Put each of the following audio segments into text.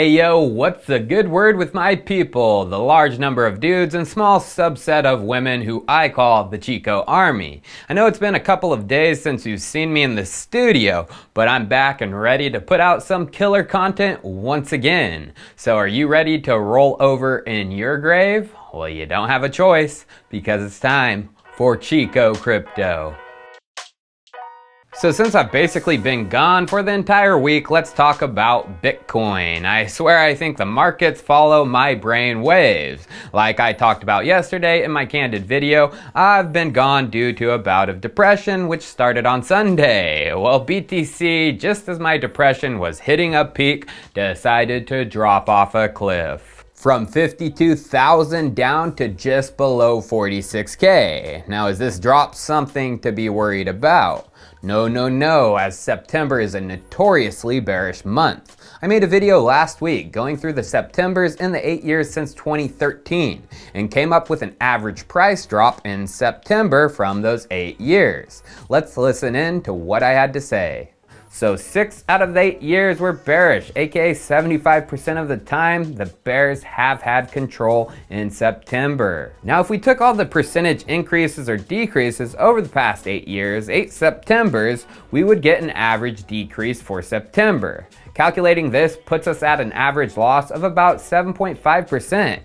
Hey yo, what's the good word with my people? The large number of dudes and small subset of women who I call the Chico Army. I know it's been a couple of days since you've seen me in the studio, but I'm back and ready to put out some killer content once again. So are you ready to roll over in your grave? Well, you don't have a choice because it's time for Chico Crypto. So since I've basically been gone for the entire week, let's talk about Bitcoin. I swear I think the markets follow my brain waves. Like I talked about yesterday in my candid video, I've been gone due to a bout of depression which started on Sunday. Well, BTC, just as my depression was hitting a peak, decided to drop off a cliff. From 52,000 down to just below 46K. Now is this drop something to be worried about? No, as September is a notoriously bearish month. I made a video last week going through the Septembers in the 8 years since 2013 and came up with an average price drop in September from those 8 years. Let's listen in to what I had to say. So 6 out of the 8 years were bearish, aka 75% of the time the bears have had control in September. Now if we took all the percentage increases or decreases over the past 8 years, 8 Septembers, we would get an average decrease for September. Calculating this puts us at an average loss of about 7.5%.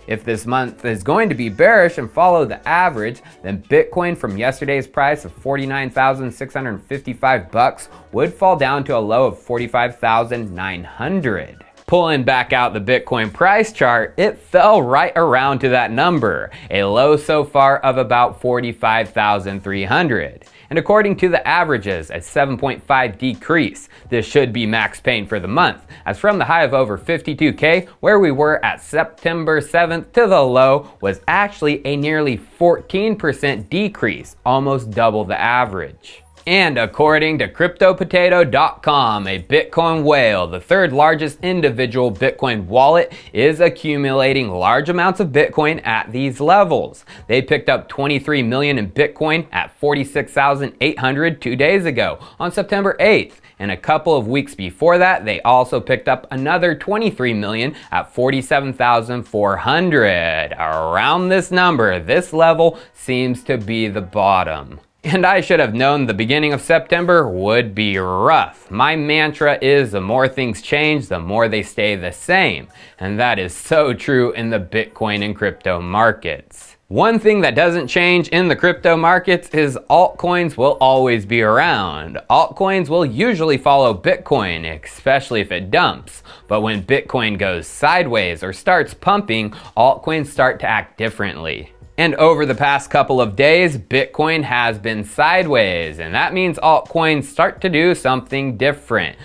If this month is going to be bearish and follow the average, then Bitcoin from yesterday's price of $49,655 would fall down to a low of $45,900. Pulling back out the Bitcoin price chart, it fell right around to that number, a low so far of about $45,300. And according to the averages, a 7.5 decrease. This should be max pain for the month, as from the high of over 52K, where we were at September 7th, to the low was actually a nearly 14% decrease, almost double the average. And according to CryptoPotato.com, a Bitcoin whale, the third largest individual Bitcoin wallet, is accumulating large amounts of Bitcoin at these levels. They picked up 23 million in Bitcoin at 46,800 2 days ago on September 8th. And a couple of weeks before that, they also picked up another 23 million at 47,400. Around this number, this level seems to be the bottom. And I should have known the beginning of September would be rough. My mantra is the more things change, the more they stay the same. And that is so true in the Bitcoin and crypto markets. One thing that doesn't change in the crypto markets is altcoins will always be around. Altcoins will usually follow Bitcoin, especially if it dumps. But when Bitcoin goes sideways or starts pumping, altcoins start to act differently. And over the past couple of days, Bitcoin has been sideways, and that means altcoins start to do something different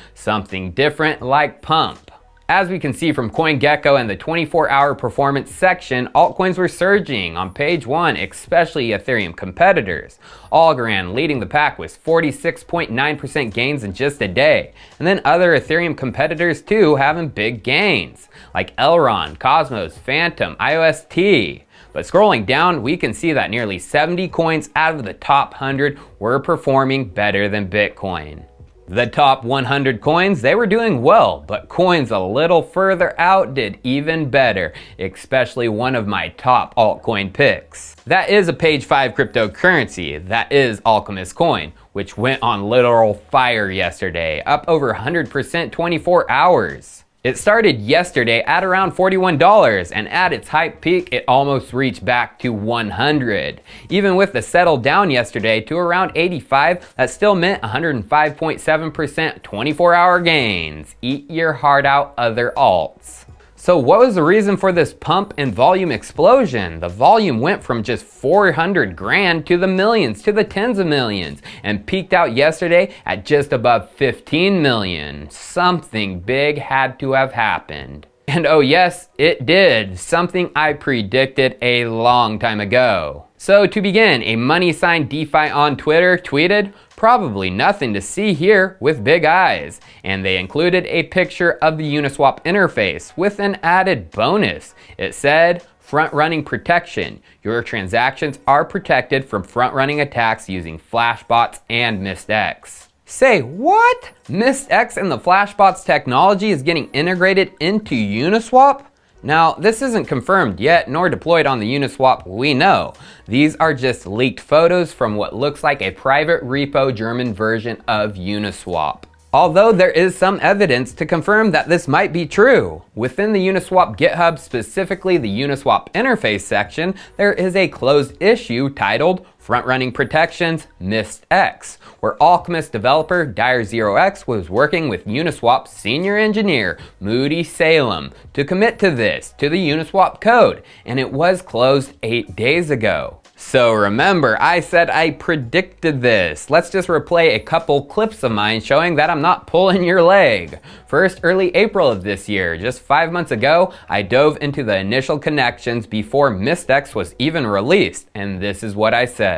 like pump. As we can see from CoinGecko and the 24-hour performance section, altcoins were surging on page 1, especially Ethereum competitors. Algorand leading the pack with 46.9% gains in just a day. And then other Ethereum competitors too having big gains, like Elrond, Cosmos, Phantom, IOST. But scrolling down, we can see that nearly 70 coins out of the top 100 were performing better than Bitcoin. The top 100 coins, they were doing well, but coins a little further out did even better, especially one of my top altcoin picks. That is a page 5 cryptocurrency, that is Alchemist coin, which went on literal fire yesterday, up over 100% 24 hours. It started yesterday at around $41, and at its hype peak, it almost reached back to 100. Even with the settle down yesterday to around 85, that still meant 105.7% 24-hour gains. Eat your heart out, other alts. So what was the reason for this pump and volume explosion? The volume went from just 400 grand to the millions, to the tens of millions, and peaked out yesterday at just above 15 million. Something big had to have happened. And oh yes, it did. Something I predicted a long time ago. So to begin, a money sign DeFi on Twitter tweeted, "Probably nothing to see here with big eyes." And they included a picture of the Uniswap interface with an added bonus. It said, "Front-running protection. Your transactions are protected from front-running attacks using flash bots and MistX." Say what? MistX and the Flashbots technology is getting integrated into Uniswap? Now, this isn't confirmed yet, nor deployed on the Uniswap we know. These are just leaked photos from what looks like a private repo German version of Uniswap. Although there is some evidence to confirm that this might be true. Within the Uniswap GitHub, specifically the Uniswap interface section, there is a closed issue titled Front-Running Protections MistX, where Alchemist developer Dire0x was working with Uniswap senior engineer Moody Salem to commit to this to the Uniswap code, and it was closed 8 days ago. So remember, I said I predicted this. Let's just replay a couple clips of mine showing that I'm not pulling your leg. First, early April of this year, just 5 months ago, I dove into the initial connections before MistX was even released, and this is what I said.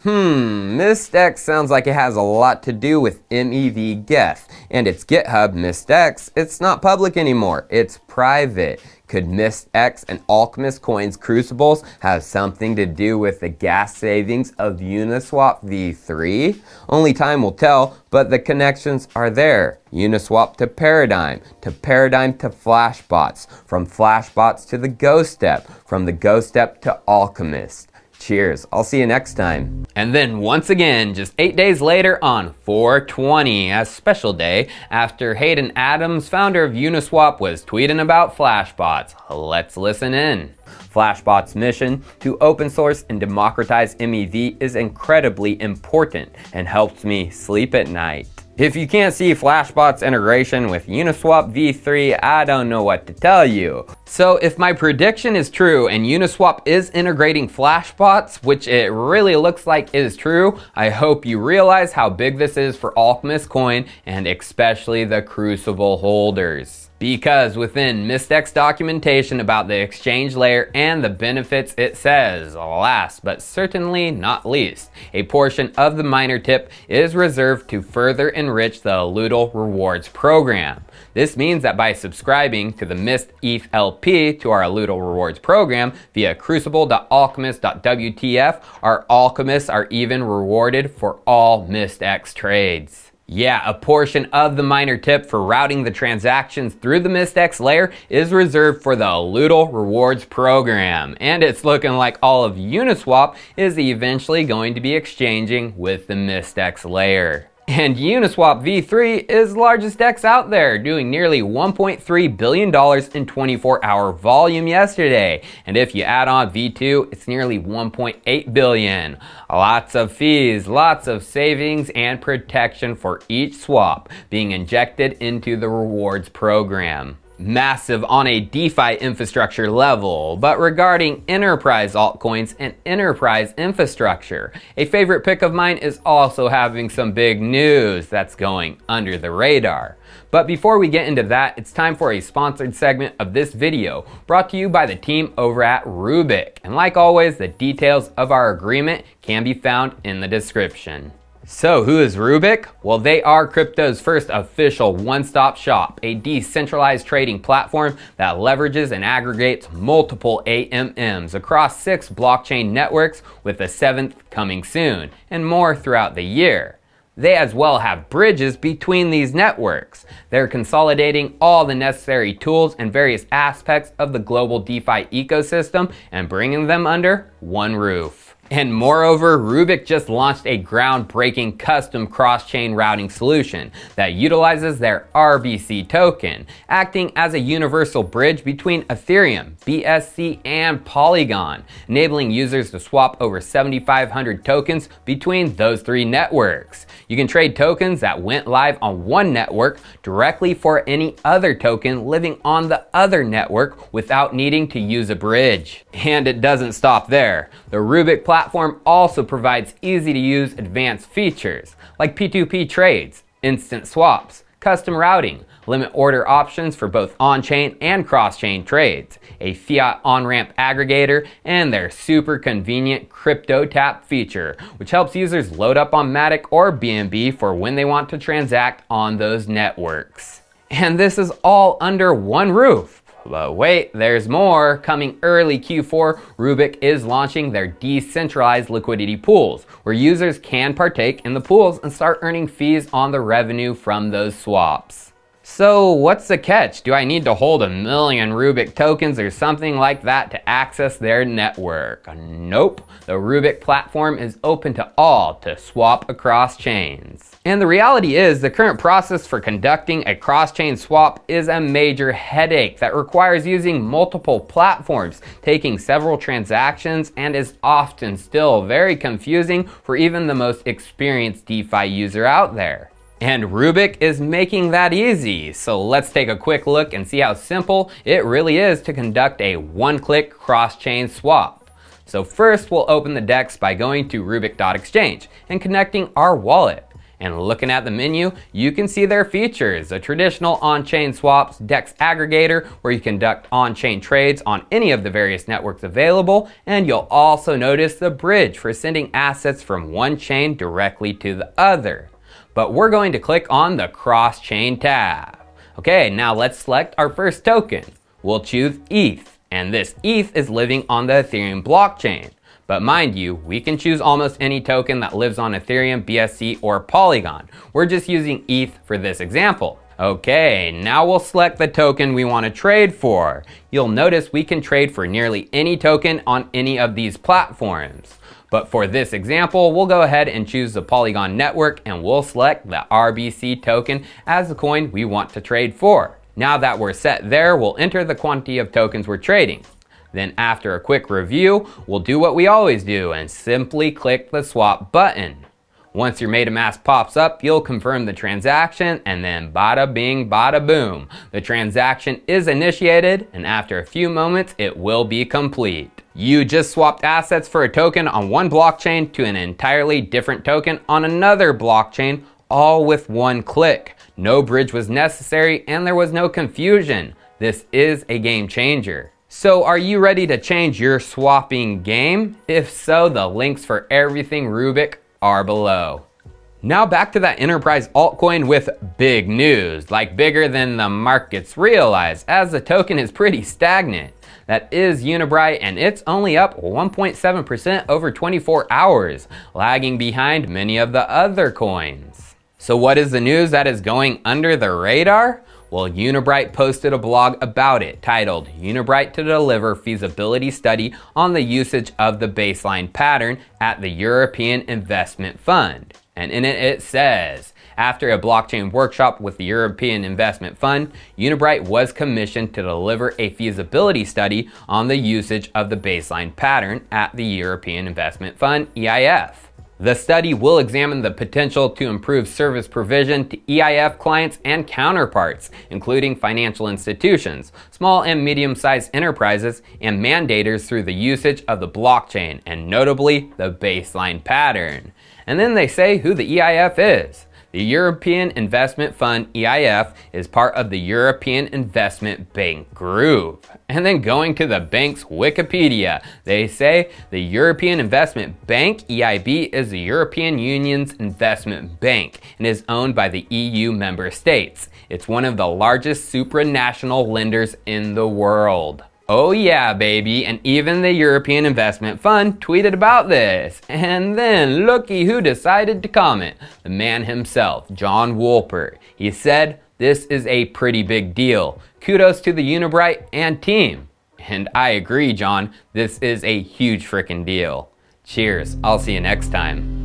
MistX sounds like it has a lot to do with MEV-Geth, and its GitHub MistX, it's not public anymore, it's private. Could MistX and Alchemist coins Crucibles have something to do with the gas savings of Uniswap v3? Only time will tell, but the connections are there. Uniswap to Paradigm to Flashbots, from Flashbots to the Ghost Step, from the Ghost Step to Alchemist. Cheers, I'll see you next time. And then once again, just 8 days later on 4/20, a special day, after Hayden Adams, founder of Uniswap, was tweeting about Flashbots. Let's listen in. Flashbots' mission to open source and democratize MEV is incredibly important and helps me sleep at night. If you can't see Flashbots' integration with Uniswap v3, I don't know what to tell you. So if my prediction is true and Uniswap is integrating Flashbots, which it really looks like is true, I hope you realize how big this is for Alchemist coin and especially the Crucible holders. Because within MistX documentation about the exchange layer and the benefits, it says, last but certainly not least, a portion of the miner tip is reserved to further enrich the Loodle rewards program. This means that by subscribing to the Mist ETH LP to our Loodle rewards program via crucible.alchemist.wtf, our alchemists are even rewarded for all MistX trades. Yeah, a portion of the miner tip for routing the transactions through the MistX layer is reserved for the Loodle rewards program. And it's looking like all of Uniswap is eventually going to be exchanging with the MistX layer. And Uniswap v3 is the largest DEX out there, doing nearly $1.3 billion in 24-hour volume yesterday. And if you add on v2, it's nearly $1.8 billion. Lots of fees, lots of savings, and protection for each swap being injected into the rewards program. Massive on a DeFi infrastructure level, but regarding enterprise altcoins and enterprise infrastructure, a favorite pick of mine is also having some big news that's going under the radar. But before we get into that, it's time for a sponsored segment of this video brought to you by the team over at Rubic. And like always, the details of our agreement can be found in the description. So who is Rubic? Well, they are crypto's first official one-stop shop, a decentralized trading platform that leverages and aggregates multiple AMMs across 6 blockchain networks, with the 7th coming soon, and more throughout the year. They as well have bridges between these networks. They're consolidating all the necessary tools and various aspects of the global DeFi ecosystem and bringing them under one roof. And moreover, Rubic just launched a groundbreaking custom cross-chain routing solution that utilizes their RBC token, acting as a universal bridge between Ethereum, BSC, and Polygon, enabling users to swap over 7,500 tokens between those 3 networks. You can trade tokens that went live on one network directly for any other token living on the other network without needing to use a bridge. And it doesn't stop there. The Rubic platform also provides easy-to-use advanced features like P2P trades, instant swaps, custom routing, limit order options for both on-chain and cross-chain trades, a fiat on-ramp aggregator, and their super convenient crypto tap feature, which helps users load up on Matic or BNB for when they want to transact on those networks. And this is all under one roof. But wait, there's more. Coming early Q4, Rubic is launching their decentralized liquidity pools, where users can partake in the pools and start earning fees on the revenue from those swaps. So what's the catch? Do I need to hold 1 million Rubic tokens or something like that to access their network? Nope. The Rubic platform is open to all to swap across chains. And the reality is the current process for conducting a cross-chain swap is a major headache that requires using multiple platforms, taking several transactions, and is often still very confusing for even the most experienced DeFi user out there. And Rubic is making that easy. So let's take a quick look and see how simple it really is to conduct a one-click cross-chain swap. So first we'll open the DEX by going to rubic.exchange and connecting our wallet. And looking at the menu, you can see their features: a traditional on-chain swaps, DEX aggregator, where you conduct on-chain trades on any of the various networks available, and you'll also notice the bridge for sending assets from one chain directly to the other. But we're going to click on the cross-chain tab. Okay, now let's select our first token. We'll choose ETH, and this ETH is living on the Ethereum blockchain. But mind you, we can choose almost any token that lives on Ethereum, BSC, or Polygon. We're just using ETH for this example. Okay, now we'll select the token we want to trade for. You'll notice we can trade for nearly any token on any of these platforms. But for this example, we'll go ahead and choose the Polygon network and we'll select the RBC token as the coin we want to trade for. Now that we're set there, we'll enter the quantity of tokens we're trading. Then after a quick review, we'll do what we always do and simply click the swap button. Once your MetaMask pops up, you'll confirm the transaction and then bada bing bada boom. The transaction is initiated and after a few moments, it will be complete. You just swapped assets for a token on one blockchain to an entirely different token on another blockchain, all with one click. No bridge was necessary and there was no confusion. This is a game changer. So are you ready to change your swapping game? If so, the links for everything Rubic are below. Now back to that enterprise altcoin with big news, like bigger than the markets realize, as the token is pretty stagnant. That is Unibright, and it's only up 1.7% over 24 hours, lagging behind many of the other coins. So what is the news that is going under the radar? Well, Unibright posted a blog about it titled Unibright to deliver feasibility study on the usage of the baseline pattern at the European Investment Fund. And in it says, after a blockchain workshop with the European Investment Fund, Unibright was commissioned to deliver a feasibility study on the usage of the baseline pattern at the European Investment Fund, EIF. The study will examine the potential to improve service provision to EIF clients and counterparts, including financial institutions, small and medium-sized enterprises, and mandators through the usage of the blockchain, and notably, the baseline pattern. And then they say who the EIF is. The European Investment Fund, EIF, is part of the European Investment Bank Group. And then going to the bank's Wikipedia, they say the European Investment Bank, EIB, is the European Union's investment bank and is owned by the EU member states. It's one of the largest supranational lenders in the world. Oh yeah, baby, and even the European Investment Fund tweeted about this. And then looky who decided to comment. The man himself, John Wolpert. He said, "This is a pretty big deal. Kudos to the Unibright and team." And I agree, John, this is a huge frickin' deal. Cheers, I'll see you next time.